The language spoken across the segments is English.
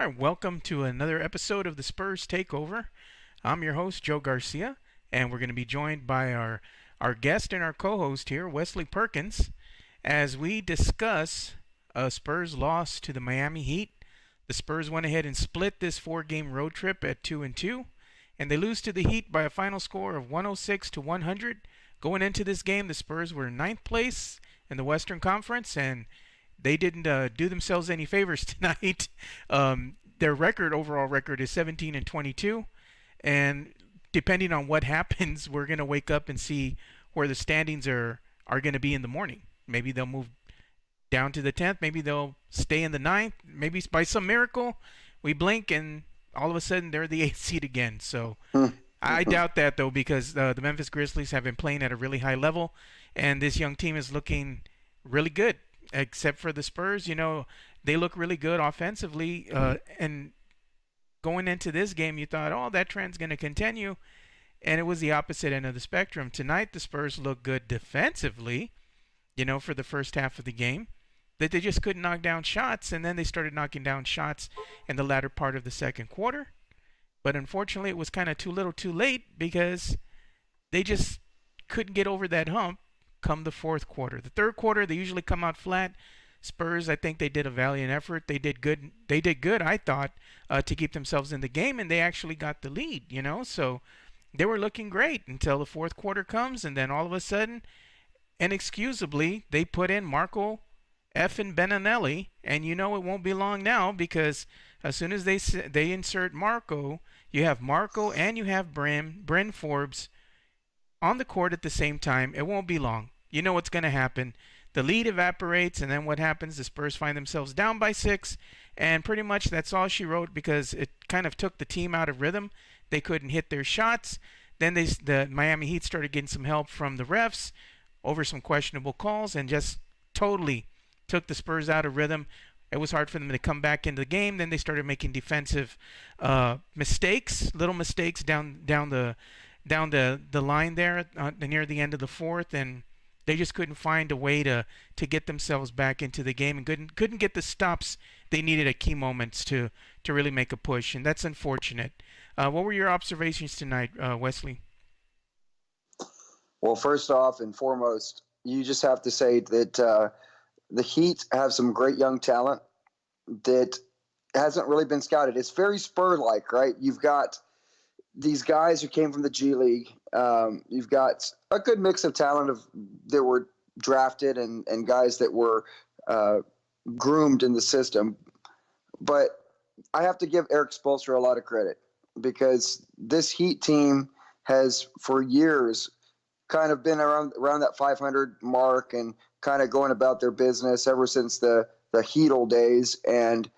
All right, welcome to another episode of the Spurs Takeover. I'm your host, Joe Garcia, and we're going to be joined by our guest and our co-host here, Wesley Perkins, as we discuss a Spurs loss to the Miami Heat. The Spurs went ahead and split this four-game road trip at 2-2, and they lose to the Heat by a final score of 106 to 100. Going into this game, the Spurs were in ninth place in the Western Conference, and they didn't do themselves any favors tonight. Their overall record, is 17-22, and depending on what happens, we're gonna wake up and see where the standings are gonna be in the morning. Maybe they'll move down to the 10th. Maybe they'll stay in the ninth. Maybe by some miracle, we blink and all of a sudden they're the 8th seed again. So I doubt that though, because the Memphis Grizzlies have been playing at a really high level, and this young team is looking really good. Except for the Spurs, they look really good offensively. And going into this game, you thought, oh, that trend's going to continue. And it was the opposite end of the spectrum. Tonight, the Spurs look good defensively, for the first half of the game. That they just couldn't knock down shots. And then they started knocking down shots in the latter part of the second quarter. But unfortunately, it was kind of too little too late, because they just couldn't get over that hump come the fourth quarter. The third quarter, they usually come out flat. Spurs, I think they did a valiant effort. They did good. I thought, to keep themselves in the game, and they actually got the lead. So they were looking great until the fourth quarter comes, and then all of a sudden, inexcusably, they put in Marco and Belinelli, and it won't be long now, because as soon as they insert Marco, you have Marco and you have Bryn Forbes on the court at the same time. It won't be long. You know what's going to happen. The lead evaporates, and then what happens? The Spurs find themselves down by 6, and pretty much that's all she wrote, because it kind of took the team out of rhythm. They couldn't hit their shots. Then the Miami Heat started getting some help from the refs over some questionable calls, and just totally took the Spurs out of rhythm. It was hard for them to come back into the game. Then they started making defensive mistakes, little mistakes down the line there near the end of the fourth, and they just couldn't find a way to get themselves back into the game, and couldn't get the stops they needed at key moments to really make a push, and that's unfortunate. What were your observations tonight, Wesley? Well, first off and foremost, you just have to say that the Heat have some great young talent that hasn't really been scouted. It's very Spur-like, right? You've got these guys who came from the G League. You've got a good mix of talent that were drafted and guys that were groomed in the system. But I have to give Erik Spoelstra a lot of credit, because this Heat team has for years kind of been around that 500 mark and kind of going about their business ever since the Heatle days. And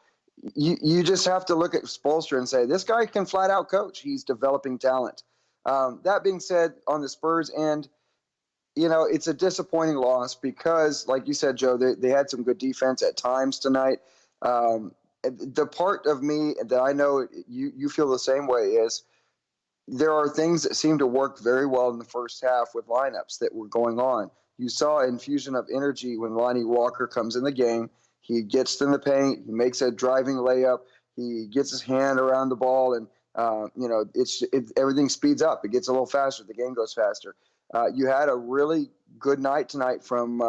you just have to look at Spoelstra and say, this guy can flat out coach. He's developing talent. That being said, on the Spurs end, it's a disappointing loss because, like you said, Joe, they had some good defense at times tonight. The part of me that I know you feel the same way is there are things that seem to work very well in the first half with lineups that were going on. You saw an infusion of energy when Lonnie Walker comes in the game. He gets in the paint. He makes a driving layup. He gets his hand around the ball, and everything speeds up. It gets a little faster. The game goes faster. You had a really good night tonight from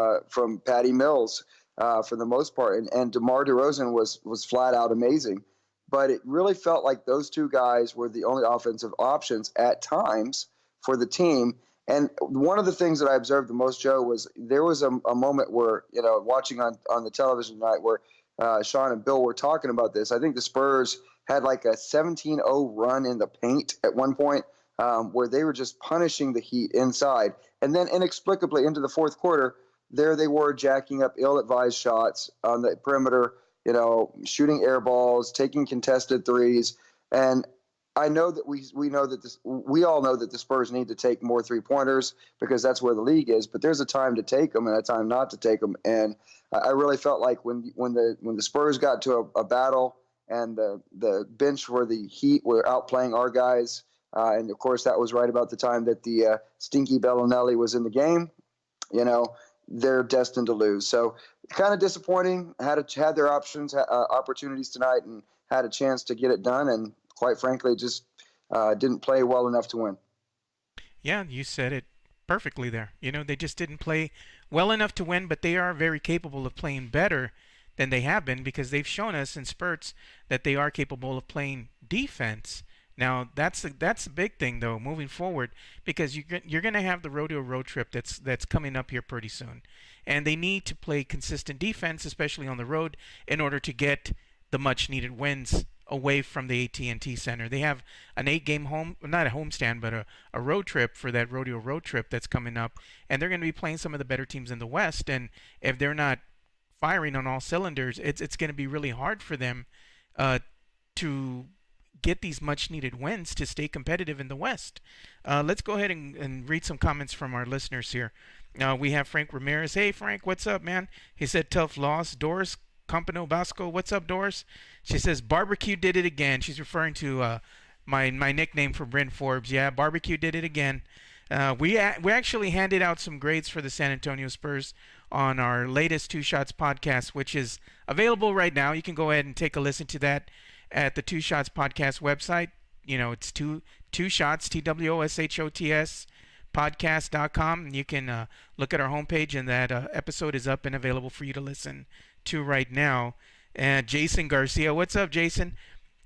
Patty Mills for the most part, and DeMar DeRozan was flat out amazing. But it really felt like those two guys were the only offensive options at times for the team. And one of the things that I observed the most, Joe, was there was a moment where, watching on the television tonight where Sean and Bill were talking about this. I think the Spurs had like a 17-0 run in the paint at one point where they were just punishing the Heat inside. And then inexplicably into the fourth quarter, there they were jacking up ill-advised shots on the perimeter, shooting air balls, taking contested threes. And I know that we all know that the Spurs need to take more 3-pointers because that's where the league is. But there's a time to take them and a time not to take them. And I really felt like when the Spurs got to a battle and the bench for the Heat were outplaying our guys, and of course that was right about the time that the stinky Belinelli was in the game. They're destined to lose. So kind of disappointing. Had their opportunities tonight, and had a chance to get it done, and quite frankly, just didn't play well enough to win. Yeah, you said it perfectly there. They just didn't play well enough to win, but they are very capable of playing better than they have been because they've shown us in spurts that they are capable of playing defense. Now that's a big thing though moving forward because you're going to have the rodeo road trip that's coming up here pretty soon, and they need to play consistent defense, especially on the road, in order to get the much needed wins away from the AT&T Center. They have an 8-game not a homestand, but a road trip for that rodeo road trip that's coming up, and they're going to be playing some of the better teams in the West. And if they're not firing on all cylinders, it's going to be really hard for them to get these much needed wins to stay competitive in the West. Let's go ahead and read some comments from our listeners here. We have Frank Ramirez. Hey Frank, what's up, man? He said tough loss. Doris Campano Basco, what's up, Doris? She says barbecue did it again. She's referring to my nickname for Bryn Forbes. Yeah, barbecue did it again. We actually handed out some grades for the San Antonio Spurs on our latest Two Shots podcast, which is available right now. You can go ahead and take a listen to that at the Two Shots podcast website. It's two shots, TWOSHOTS podcast.com. You can look at our homepage, and that episode is up and available for you to listen to right now. And Jason Garcia, what's up, Jason?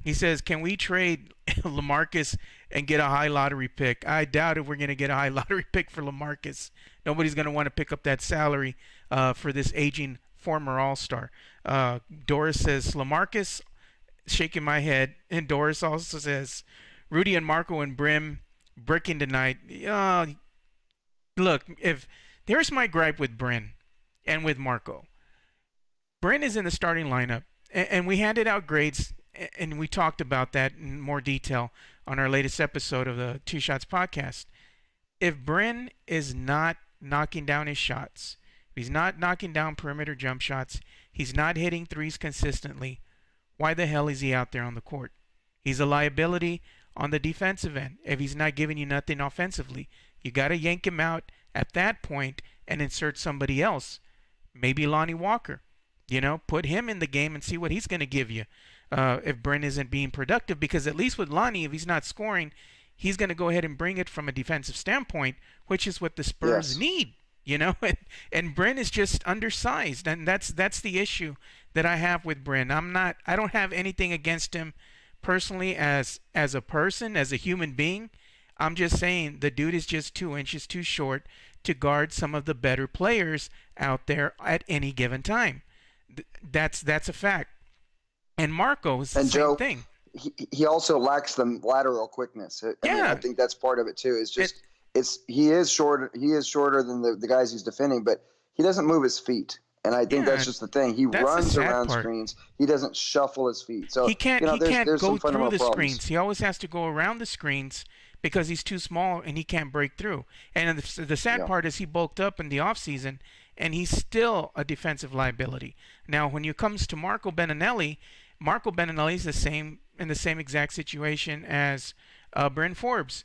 He says, can we trade LaMarcus and get a high lottery pick? I doubt if we're going to get a high lottery pick for LaMarcus. Nobody's going to want to pick up that salary for this aging former All-Star. Doris says, LaMarcus, shaking my head. And Doris also says, Rudy and Marco and Brim bricking tonight. Look, if there's my gripe with Bryn and with Marco. Bryn is in the starting lineup, and we handed out grades, and we talked about that in more detail on our latest episode of the Two Shots podcast. If Bryn is not knocking down his shots, if he's not knocking down perimeter jump shots, he's not hitting threes consistently, why the hell is he out there on the court? He's a liability on the defensive end. If he's not giving you nothing offensively, you got to yank him out at that point and insert somebody else. Maybe Lonnie Walker. Put him in the game and see what he's going to give you if Bryn isn't being productive. Because at least with Lonnie, if he's not scoring, he's going to go ahead and bring it from a defensive standpoint, which is what the Spurs need. And Bryn is just undersized, and that's the issue that I have with Bryn. I don't have anything against him personally as a person, as a human being. I'm just saying the dude is just 2 inches too short to guard some of the better players out there at any given time. That's a fact. And Marco is the same thing. He also lacks the lateral quickness. I think that's part of it too. It's just he is shorter. He is shorter than the guys he's defending, but he doesn't move his feet. And I think that's just the thing. He runs around screens. He doesn't shuffle his feet. So he can't go through the problems. Screens. He always has to go around the screens because he's too small and he can't break through. And the sad part is he bulked up in the offseason, and he's still a defensive liability. Now, when it comes to Marco Belinelli is in the same exact situation as Bryn Forbes.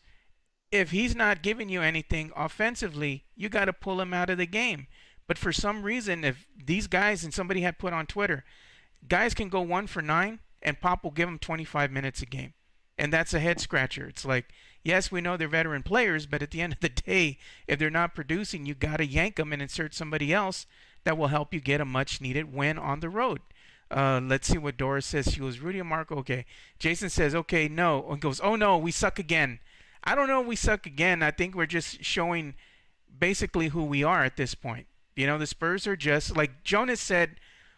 If he's not giving you anything offensively, you got to pull him out of the game. But for some reason, if these guys, and somebody had put on Twitter, guys can go 1 for 9 and Pop will give them 25 minutes a game. And that's a head scratcher. It's like, yes, we know they're veteran players, but at the end of the day, if they're not producing, you got to yank them and insert somebody else that will help you get a much needed win on the road. Let's see what Doris says. She goes, Rudy and Marco, okay. Jason says, okay, no. And goes, oh no, we suck again. I don't know if we suck again. I think we're just showing basically who we are at this point. The Spurs are just, like Jonas said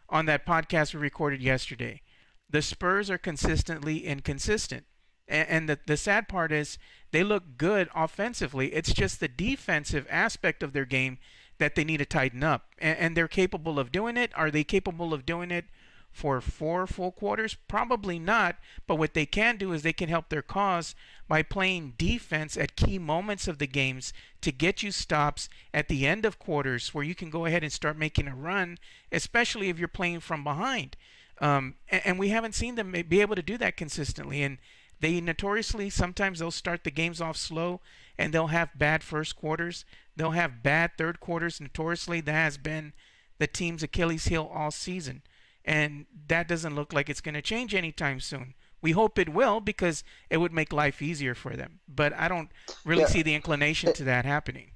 on that podcast we recorded yesterday, the Spurs are consistently inconsistent. And the sad part is they look good offensively. It's just the defensive aspect of their game that they need to tighten up. And they're capable of doing it. Are they capable of doing it for 4 full quarters? Probably not. But what they can do is they can help their cause by playing defense at key moments of the games to get you stops at the end of quarters where you can go ahead and start making a run, especially if you're playing from behind. And we haven't seen them be able to do that consistently. And they notoriously, sometimes they'll start the games off slow and they'll have bad first quarters. They'll have bad third quarters. Notoriously, that has been the team's Achilles heel all season. and that doesn't look like it's going to change anytime soon. We hope it will because it would make life easier for them. But I don't really Yeah. see the inclination to that happening.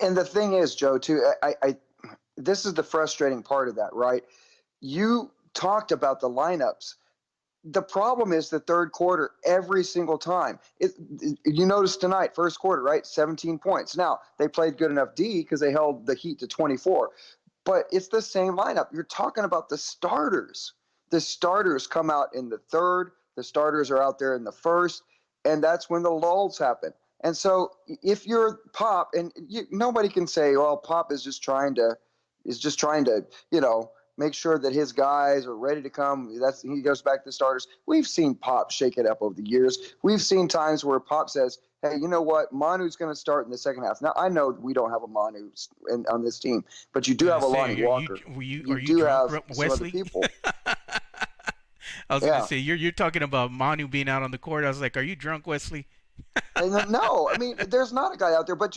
And the thing is, Joe, too, this is the frustrating part of that, right? You talked about the lineups. The problem is the third quarter every single time. You notice tonight, first quarter, right? 17 points. Now, they played good enough D because they held the Heat to 24. But it's the same lineup. You're talking about the starters. The starters come out in the third. The starters are out there in the first. And that's when the lulls happen. And so if you're Pop, and nobody can say, well, Pop is just trying to, make sure that his guys are ready to come. He goes back to the starters. We've seen Pop shake it up over the years. We've seen times where Pop says, hey, you know what? Manu's going to start in the second half. Now, I know we don't have a Manu on this team, but you do have a Lonnie Walker. Are you do drunk, have some other Wesley? people. I was going to Yeah. say you're talking about Manu being out on the court. I was like, are you drunk, Wesley? And then, no, I mean, there's not a guy out there, but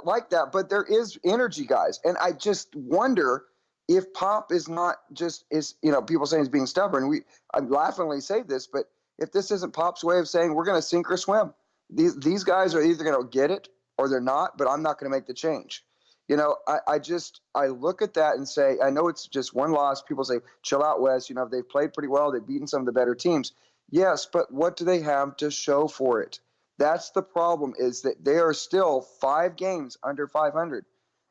like that. But there is energy guys, and I just wonder if Pop is not people saying he's being stubborn. I laughingly say this, but if this isn't Pop's way of saying we're going to sink or swim, these guys are either going to get it or they're not. But I'm not going to make the change. I look at that and say, I know it's just one loss. People say, chill out, Wes. They've played pretty well. They've beaten some of the better teams. Yes, but what do they have to show for it? That's the problem, is that they are still 5 games under 500.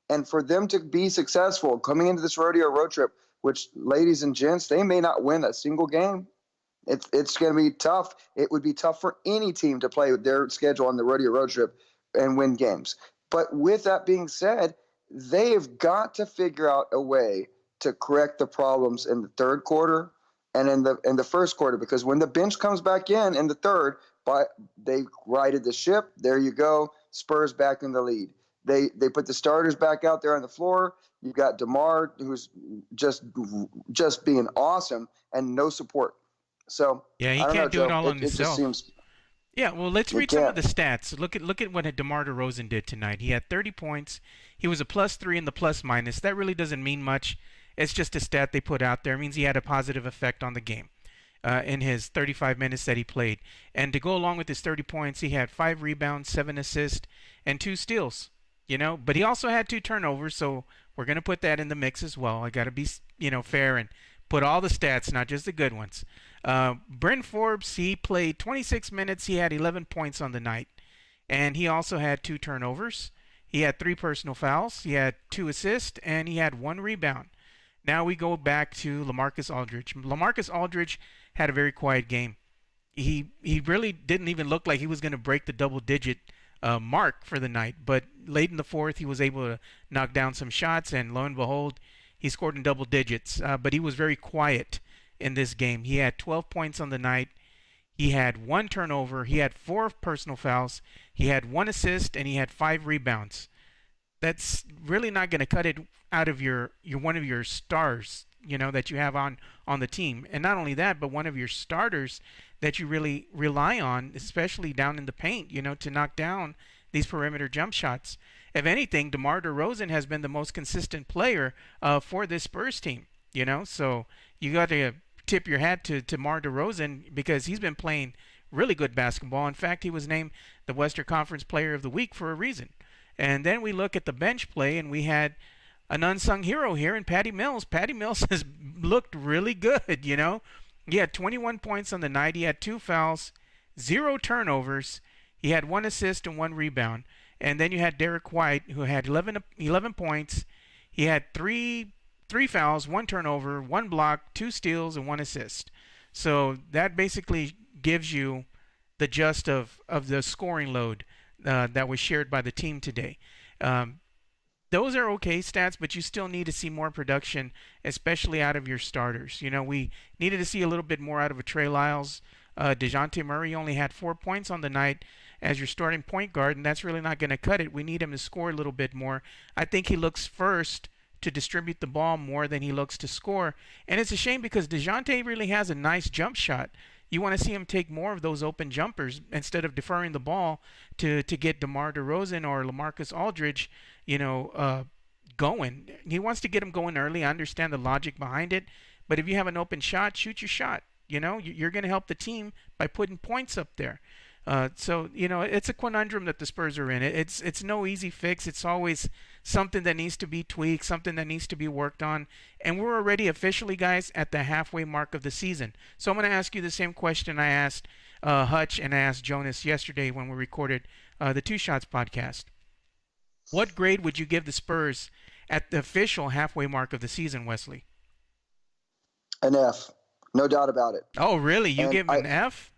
And for them to be successful coming into this rodeo road trip, which, ladies and gents, they may not win a single game. It's going to be tough. It would be tough for any team to play with their schedule on the rodeo road trip and win games. But with that being said, they have got to figure out a way to correct the problems in the third quarter and in the first quarter, because when the bench comes back in the third, they righted the ship. There you go. Spurs back in the lead. They put the starters back out there on the floor. You've got DeMar, who's just being awesome, and no support. So Yeah, he I don't know, can't do it Joe. all on It just himself. seems Yeah, well, let's he read some of can't. the stats. Look at what DeMar Derozan did tonight. He had 30 points. He was a +3 in the plus minus. That really doesn't mean much. It's just a stat they put out there. It means he had a positive effect on the game in his 35 minutes that he played. And to go along with his 30 points, he had 5 rebounds, 7 assists, and 2 steals. But he also had 2 turnovers, so we're going to put that in the mix as well. I got to be, fair and put all the stats, not just the good ones. Bryn Forbes, he played 26 minutes. He had 11 points on the night. And he also had 2 turnovers. He had 3 personal fouls. He had 2 assists, and he had 1 rebound. Now we go back to LaMarcus Aldridge. LaMarcus Aldridge had a very quiet game. He really didn't even look like he was going to break the double-digit mark for the night. But late in the fourth, he was able to knock down some shots, and lo and behold, he scored in double digits. But he was very quiet in this game. He had 12 points on the night. He had 1 turnover. He had 4 personal fouls. He had 1 assist, and he had 5 rebounds. That's really not going to cut it out of your one of your stars, that you have on the team. And not only that, but one of your starters that you really rely on, especially down in the paint, to knock down these perimeter jump shots. If anything, DeMar DeRozan has been the most consistent player for this Spurs team, So you got to tip your hat to DeMar DeRozan because he's been playing really good basketball. In fact, he was named the Western Conference Player of the Week for a reason. And then we look at the bench play, and we had an unsung hero here in Patty Mills. Patty Mills has looked really good, He had 21 points on the night. He had 2 fouls, 0 turnovers. He had 1 assist and 1 rebound. And then you had Derek White, who had 11 points. He had 3 fouls, 1 turnover, 1 block, 2 steals, and 1 assist. So that basically gives you the gist of the scoring load that was shared by the team today. Those are okay stats, but you still need to see more production, especially out of your starters. We needed to see a little bit more out of a Trey Lyles. Dejounte Murray only had 4 points on the night as your starting point guard, and that's really not going to cut it. We need him to score a little bit more. I think he looks first to distribute the ball more than he looks to score. And it's a shame because Dejounte really has a nice jump shot. You want to see him take more of those open jumpers instead of deferring the ball to get DeMar DeRozan or LaMarcus Aldridge, going. He wants to get him going early. I understand the logic behind it. But if you have an open shot, shoot your shot. You're going to help the team by putting points up there. So it's a conundrum that the Spurs are in. It's no easy fix. It's always something that needs to be tweaked, something that needs to be worked on. And we're already officially, guys, at the halfway mark of the season. So I'm going to ask you the same question I asked Hutch and I asked Jonas yesterday when we recorded the Two Shots podcast. What grade would you give the Spurs at the official halfway mark of the season, Wesley? An F, no doubt about it. Oh, really? You give them an F?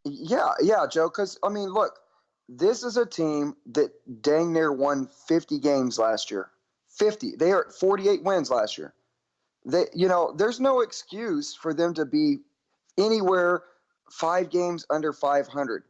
Yeah, Joe. Because I mean, look, this is a team that dang near won 50 games last year. 50. They are at 48 wins last year. There's no excuse for them to be anywhere 5 games under 500.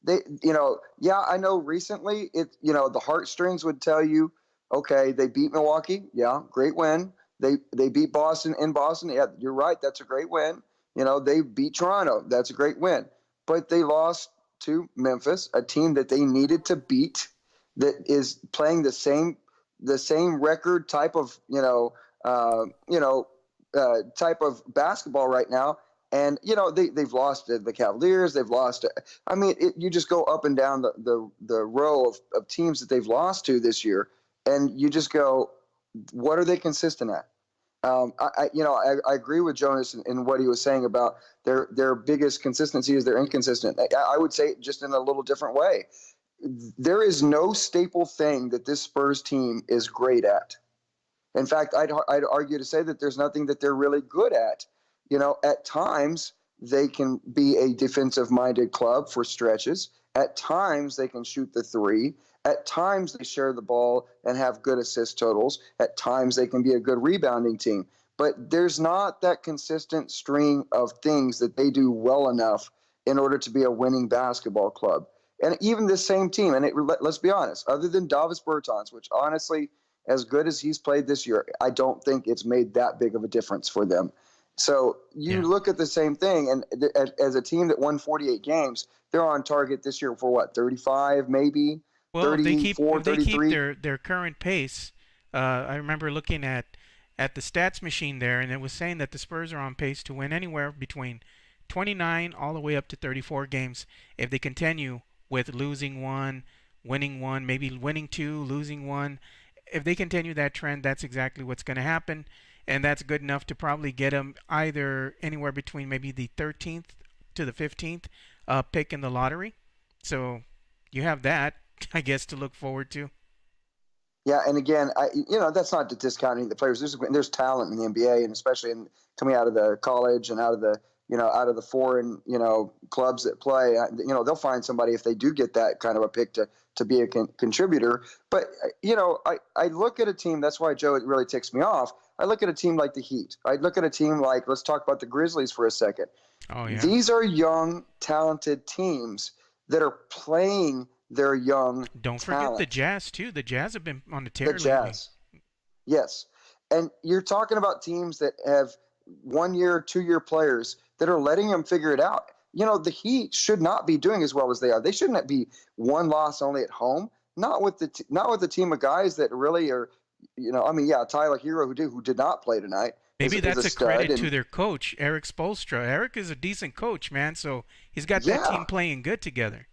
I know recently the heartstrings would tell you, okay, they beat Milwaukee. Yeah, great win. They beat Boston in Boston. Yeah, you're right. That's a great win. They beat Toronto. That's a great win. But they lost to Memphis, a team that they needed to beat, that is playing the same record type of type of basketball right now. And they've lost to the Cavaliers. They've lost. You just go up and down the row of teams that they've lost to this year, and you just go, what are they consistent at? I agree with Jonas in what he was saying about their biggest consistency is they're inconsistent. I would say it just in a little different way. There is no staple thing that this Spurs team is great at. In fact, I'd argue to say that there's nothing that they're really good at. At times they can be a defensive-minded club for stretches. At times they can shoot the three. At times they share the ball and have good assist totals. At times they can be a good rebounding team. But there's not that consistent string of things that they do well enough in order to be a winning basketball club. And even this same team, and let's be honest, other than Davis Bertans, which honestly, as good as he's played this year, I don't think it's made that big of a difference for them. So you look at the same thing, and as a team that won 48 games, they're on target this year for what, 35 maybe? Well, 34, if they 33? keep their current pace, I remember looking at the stats machine there, and it was saying that the Spurs are on pace to win anywhere between 29 all the way up to 34 games if they continue with losing one, winning one, maybe winning two, losing one. If they continue that trend, that's exactly what's going to happen, and that's good enough to probably get them either anywhere between maybe the 13th to the 15th pick in the lottery. So you have that, I guess, to look forward to. Yeah, and again, that's not discounting the players. There's talent in the NBA, and especially coming out of the college and out of the foreign clubs that play. They'll find somebody if they do get that kind of a pick to be a contributor. But I look at a team. That's why, Joe, it really ticks me off. I look at a team like the Heat. I look at a team like, let's talk about the Grizzlies for a second. Oh yeah. These are young, talented teams that are playing their young Don't talent. forget the Jazz too. The Jazz have been on the tear The Jazz. lately. Yes. And you're talking about teams that have 1 year, 2 year players that are letting them figure it out. The Heat should not be doing as well as they are. They shouldn't be one loss only at home. Not with the team of guys that really are, Tyler Hero who did not play tonight. Maybe that's a credit to their coach, Erik Spoelstra. Erik is a decent coach, man. So he's got that team playing good together.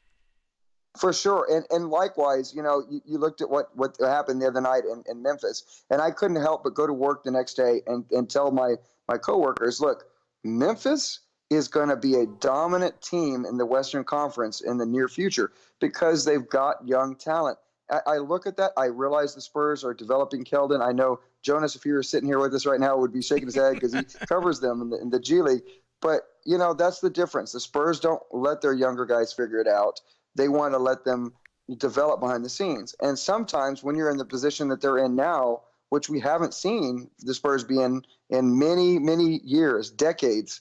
For sure. And likewise, you looked at what happened the other night in Memphis, and I couldn't help but go to work the next day and tell my coworkers, look, Memphis is going to be a dominant team in the Western Conference in the near future because they've got young talent. I look at that. I realize the Spurs are developing Keldon. I know Jonas, if he were sitting here with us right now, would be shaking his head because he covers them in the G League. But, that's the difference. The Spurs don't let their younger guys figure it out. They want to let them develop behind the scenes. And sometimes when you're in the position that they're in now, which we haven't seen the Spurs be in many, many years, decades,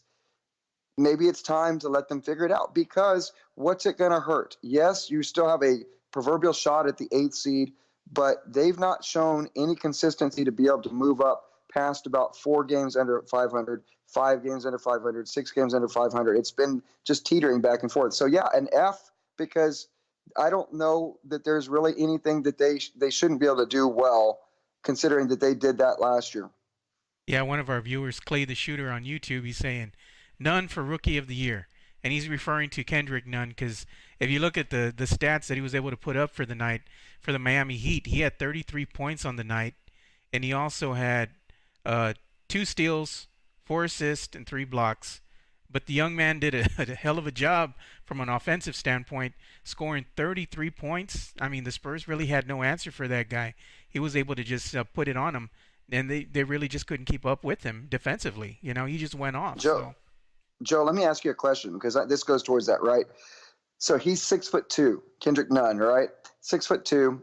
maybe it's time to let them figure it out, because what's it going to hurt? Yes, you still have a proverbial shot at the 8th seed, but they've not shown any consistency to be able to move up past about 4 games under 500, 5 games under 500, 6 games under 500. It's been just teetering back and forth. So, yeah, an F, because I don't know that there's really anything that they shouldn't be able to do well, considering that they did that last year. Yeah, one of our viewers, Clay the Shooter on YouTube, he's saying Nunn for Rookie of the Year. And he's referring to Kendrick Nunn because if you look at the stats that he was able to put up for the night for the Miami Heat, he had 33 points on the night, and he also had uh, 2 steals, 4 assists, and 3 blocks. But the young man did a hell of a job from an offensive standpoint, scoring 33 points. I mean, the Spurs really had no answer for that guy. He was able to just put it on him, and they really just couldn't keep up with him defensively. He just went off. Joe, So Joe, let me ask you a question because this goes towards that, right? So he's 6'2", Kendrick Nunn, right? 6'2",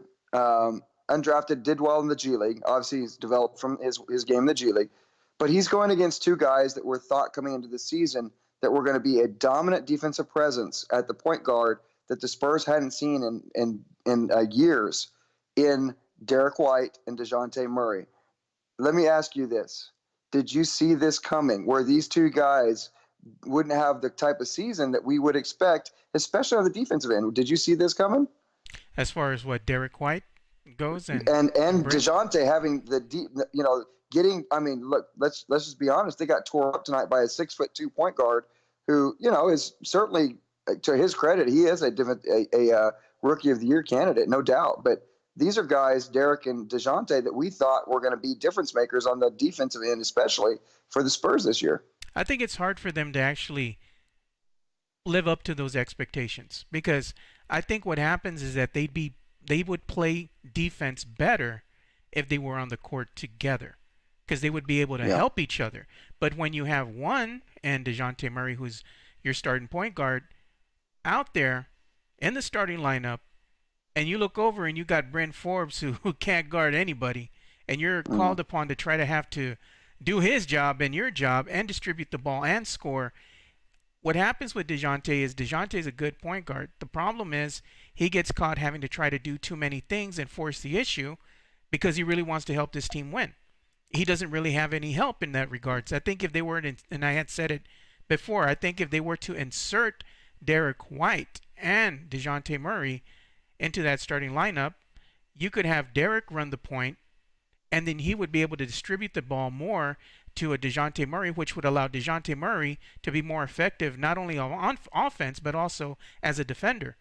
undrafted, did well in the G League. Obviously, he's developed from his game in the G League, but he's going against two guys that were thought coming into the season that were going to be a dominant defensive presence at the point guard that the Spurs hadn't seen in years in Derek White and Dejounte Murray. Let me ask you this. Did you see this coming where these two guys wouldn't have the type of season that we would expect, especially on the defensive end? Did you see this coming? as far as what Derek White goes And Brent, Dejounte having the deep, getting. I mean, look, let's just be honest. They got tore up tonight by a 6'2" point guard who is certainly, to his credit, he is a rookie of the year candidate, no doubt. But these are guys, Derek and Dejounte, that we thought were going to be difference makers on the defensive end, especially for the Spurs this year. I think it's hard for them to actually live up to those expectations because I think what happens is that they would play defense better if they were on the court together because they would be able to Yeah. help each other. But when you have one and Dejounte Murray, who's your starting point guard, out there in the starting lineup, and you look over and you got Brent Forbes who can't guard anybody, and you're Mm. called upon to try to have to do his job and your job and distribute the ball and score. What happens with Dejounte is a good point guard. The problem is he gets caught having to try to do too many things and force the issue because he really wants to help this team win. He doesn't really have any help in that regards. I think if they were, and I had said it before, I think if they were to insert Derek White and Dejounte Murray into that starting lineup, you could have Derek run the point, and then he would be able to distribute the ball more to a Dejounte Murray, which would allow Dejounte Murray to be more effective not only on offense but also as a defender,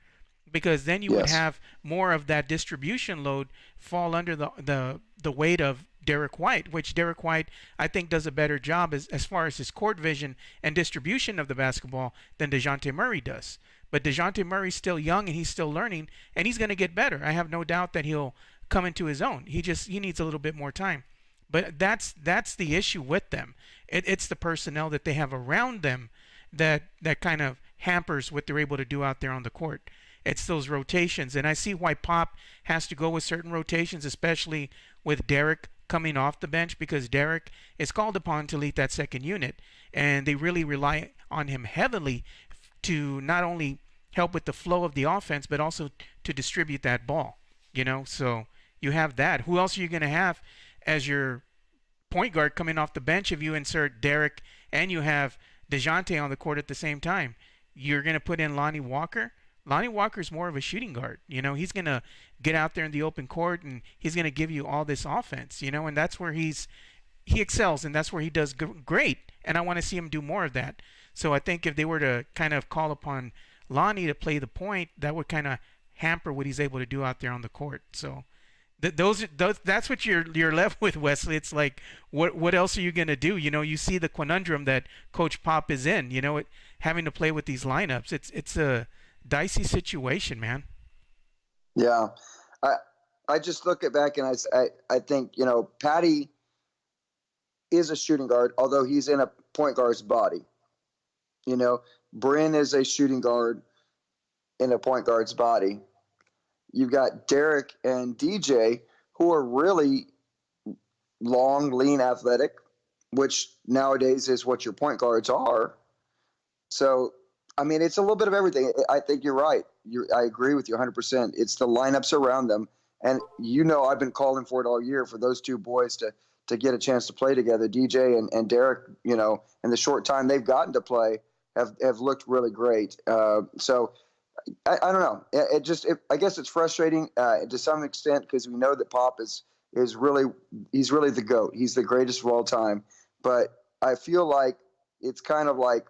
because then you would Yes. have more of that distribution load fall under the weight of Derek White, which Derek White I think does a better job as far as his court vision and distribution of the basketball than Dejounte Murray does. But Dejounte Murray's still young and he's still learning, and he's going to get better. I have no doubt that he'll come into his own. He needs a little bit more time. But that's the issue with them. It's the personnel that they have around them that kind of hampers what they're able to do out there on the court. It's those rotations, and I see why Pop has to go with certain rotations, especially with Derek coming off the bench, because Derek is called upon to lead that second unit, and they really rely on him heavily to not only help with the flow of the offense, but also to distribute that ball. So you have that. Who else are you going to have as your point guard coming off the bench if you insert Derek and you have Dejounte on the court at the same time? You're going to put in Lonnie Walker. Lonnie Walker's more of a shooting guard. He's going to get out there in the open court and he's going to give you all this offense, and that's where he excels and that's where he does great. And I want to see him do more of that. So I think if they were to kind of call upon Lonnie to play the point, that would kind of hamper what he's able to do out there on the court. So those that's what you're left with, Wesley. It's like what else are you going to do? You see the conundrum that Coach Pop is in, having to play with these lineups. It's a dicey situation, man. Yeah. I just look at back and I think, Patty is a shooting guard, although he's in a point guard's body. Bryn is a shooting guard in a point guard's body. You've got Derek and DJ, who are really long, lean, athletic, which nowadays is what your point guards are. So, I mean, it's a little bit of everything. I think you're right. I agree with you 100%. It's the lineups around them. And, I've been calling for it all year for those two boys to get a chance to play together. DJ and Derek, in the short time they've gotten to play, have looked really great. So I don't know. I guess it's frustrating to some extent because we know that Pop is is really he's really the GOAT. He's the greatest of all time. But I feel like it's kind of like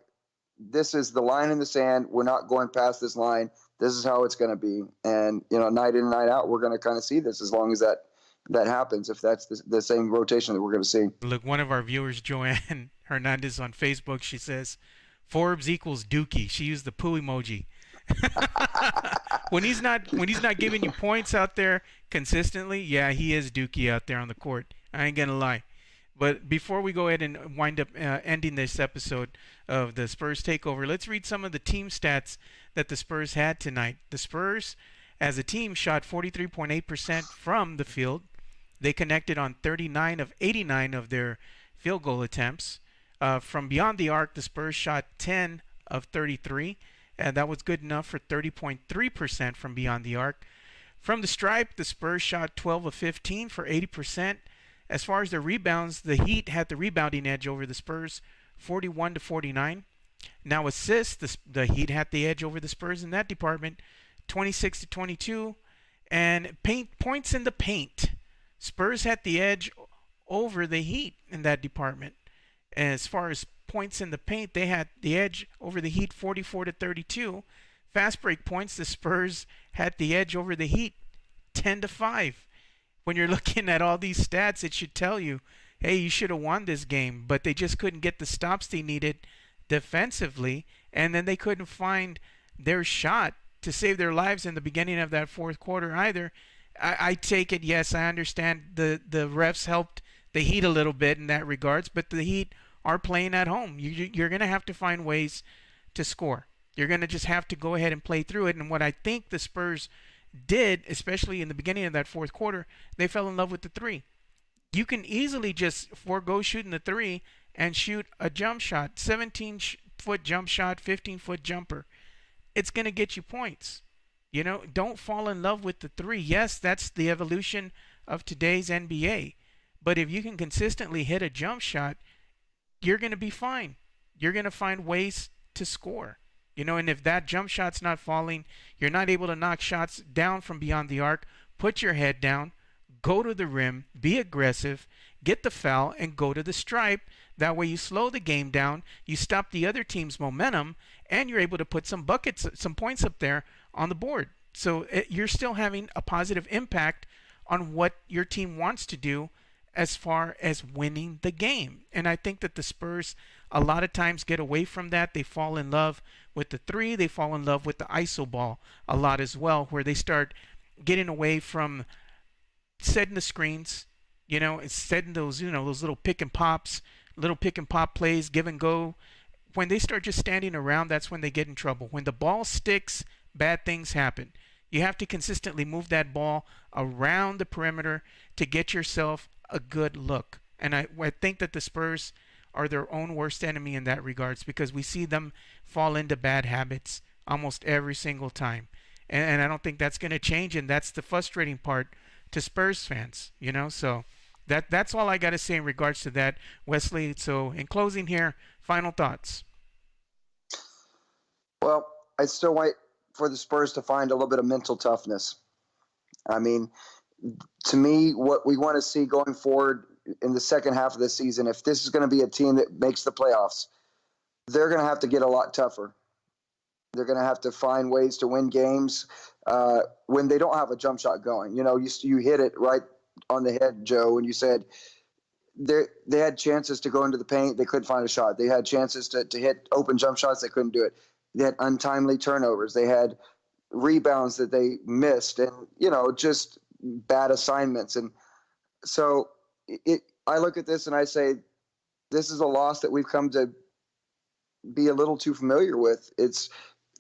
this is the line in the sand. We're not going past this line. This is how it's going to be. And, night in, night out, we're going to kind of see this as long as that happens, if that's the same rotation that we're going to see. Look, one of our viewers, Joanne Hernandez on Facebook, she says, Forbes equals Dookie. She used the poo emoji. when he's not giving you points out there consistently, yeah, he is Dookie out there on the court. I ain't going to lie. But before we go ahead and wind up ending this episode of the Spurs Takeover, let's read some of the team stats that the Spurs had tonight. The Spurs, as a team, shot 43.8% from the field. They connected on 39 of 89 of their field goal attempts. From beyond the arc, the Spurs shot 10 of 33, and that was good enough for 30.3% from beyond the arc. From the stripe, the Spurs shot 12 of 15 for 80%. As far as the rebounds, the Heat had the rebounding edge over the Spurs, 41 to 49. Now assists, the Heat had the edge over the Spurs in that department, 26 to 22. And points in the paint, Spurs had the edge over the Heat in that department. As far as points in the paint, they had the edge over the Heat, 44 to 32. Fast break points, the Spurs had the edge over the Heat, 10 to 5. When you're looking at all these stats, it should tell you, hey, you should have won this game, but they just couldn't get the stops they needed defensively, and then they couldn't find their shot to save their lives in the beginning of that fourth quarter either. I take it, yes, I understand the refs helped the Heat a little bit in that regards, but the Heat are playing at home. You're going to have to find ways to score. You're going to just have to go ahead and play through it, and what I think the Spurs did, especially in the beginning of that fourth quarter, they fell in love with the three. You can easily just forego shooting the three and shoot a jump shot, 17-foot jump shot, 15-foot jumper. It's going to get you points. Don't fall in love with the three. Yes, that's the evolution of today's NBA. But if you can consistently hit a jump shot, you're going to be fine. You're going to find ways to score. And if that jump shot's not falling, you're not able to knock shots down from beyond the arc, put your head down, go to the rim, be aggressive, get the foul, and go to the stripe. That way you slow the game down, you stop the other team's momentum, and you're able to put some buckets, some points up there on the board. So you're still having a positive impact on what your team wants to do as far as winning the game. And I think that the Spurs a lot of times get away from that. They fall in love with the three. They fall in love with the ISO ball a lot as well, where they start getting away from setting the screens, setting those, those little pick and pop plays, give and go. When they start just standing around, that's when they get in trouble. When the ball sticks, bad things happen. You have to consistently move that ball around the perimeter to get yourself a good look. And I think that the Spurs are their own worst enemy in that regards, because we see them fall into bad habits almost every single time. And I don't think that's going to change, and that's the frustrating part to Spurs fans, So that's all I got to say in regards to that, Wesley. So in closing here, final thoughts. Well, I still wait for the Spurs to find a little bit of mental toughness. I mean, to me, what we want to see going forward in the second half of the season, if this is going to be a team that makes the playoffs, they're going to have to get a lot tougher. They're going to have to find ways to win games when they don't have a jump shot going. You hit it right on the head, Joe, when you said they had chances to go into the paint. They couldn't find a shot. They had chances to hit open jump shots. They couldn't do it. They had untimely turnovers. They had rebounds that they missed and, just bad assignments. And so I look at this and I say, this is a loss that we've come to be a little too familiar with. It's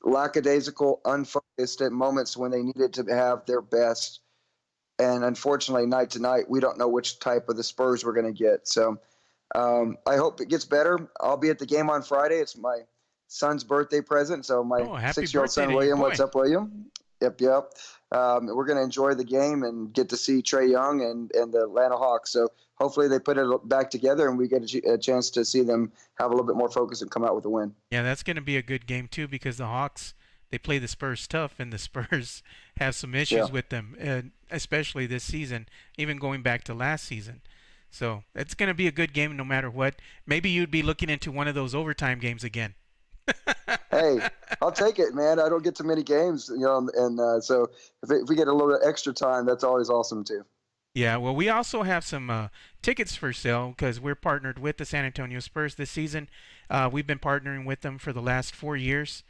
lackadaisical, unfocused at moments when they needed to have their best. And unfortunately, night to night, we don't know which type of the Spurs we're going to get. So I hope it gets better. I'll be at the game on Friday. It's my son's birthday present. So my 6-year-old son, William, what's up, William? Yep. We're going to enjoy the game and get to see Trae Young and the Atlanta Hawks. So hopefully they put it back together and we get a chance to see them have a little bit more focus and come out with a win. Yeah, that's going to be a good game too, because the Hawks, they play the Spurs tough, and the Spurs have some Yeah. issues with them, especially this season, even going back to last season. So it's going to be a good game no matter what. Maybe you'd be looking into one of those overtime games again. Hey, I'll take it, man. I don't get to many games, and so if we get a little bit extra time, that's always awesome too. Yeah, well, we also have some tickets for sale because we're partnered with the San Antonio Spurs this season. We've been partnering with them for the last 4 years.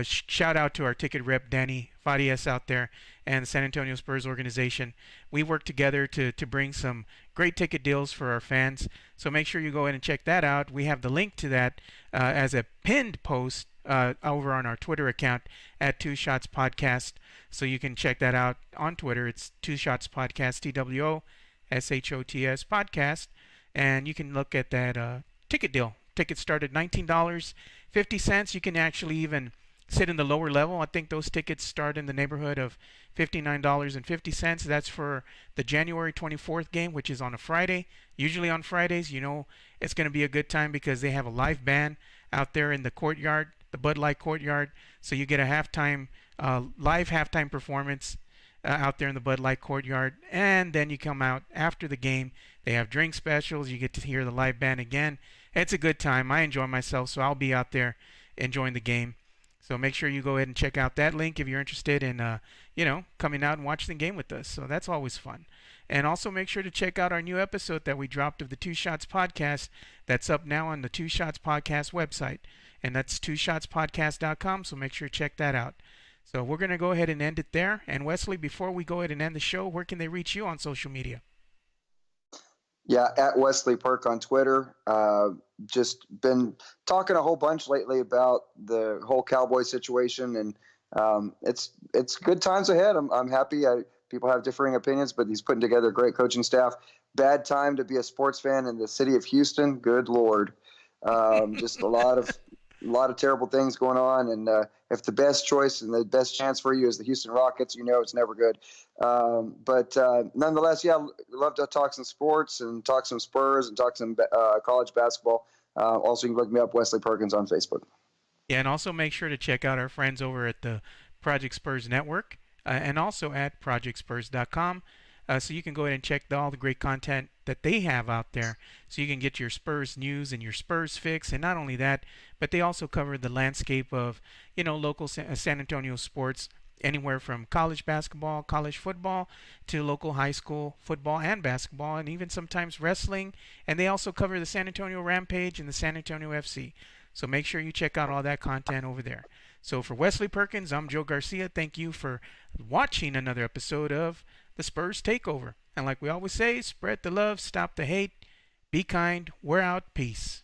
Shout out to our ticket rep, Danny Farias, out there and the San Antonio Spurs organization. We work together to bring some great ticket deals for our fans. So make sure you go ahead and check that out. We have the link to that as a pinned post over on our Twitter account at Two Shots Podcast. So you can check that out on Twitter. It's Two Shots Podcast, TWOSHOTS Podcast. And you can look at that ticket deal. Tickets start at $19.50. You can actually even sit in the lower level. I think those tickets start in the neighborhood of $59.50. That's for the January 24th game, which is on a Friday. Usually on Fridays, it's going to be a good time because they have a live band out there in the courtyard, the Bud Light courtyard. So you get a live halftime performance out there in the Bud Light courtyard. And then you come out after the game. They have drink specials. You get to hear the live band again. It's a good time. I enjoy myself, so I'll be out there enjoying the game. So make sure you go ahead and check out that link if you're interested in, coming out and watching the game with us. So that's always fun. And also make sure to check out our new episode that we dropped of the Two Shots Podcast. That's up now on the Two Shots Podcast website. And that's twoshotspodcast.com, so make sure to check that out. So we're going to go ahead and end it there. And Wesley, before we go ahead and end the show, where can they reach you on social media? Yeah, at Wesley Perk on Twitter. Just been talking a whole bunch lately about the whole Cowboy situation, and it's good times ahead. I'm happy. People have differing opinions, but he's putting together a great coaching staff. Bad time to be a sports fan in the city of Houston. Good Lord, just a lot of terrible things going on, and if the best choice and the best chance for you is the Houston Rockets, it's never good. But nonetheless, yeah, love to talk some sports and talk some Spurs and talk some college basketball. Also, you can look me up, Wesley Perkins, on Facebook. Yeah, and also make sure to check out our friends over at the Project Spurs Network and also at projectspurs.com. So you can go ahead and check all the great content that they have out there, so you can get your Spurs news and your Spurs fix. And not only that, but they also cover the landscape of local San Antonio sports, anywhere from college basketball, college football, to local high school football and basketball, and even sometimes wrestling. And they also cover the San Antonio Rampage and the San Antonio FC. So make sure you check out all that content over there. So for Wesley Perkins, I'm Joe Garcia. Thank you for watching another episode of the Spurs Takeover. And like we always say, spread the love, stop the hate, be kind, we're out, peace.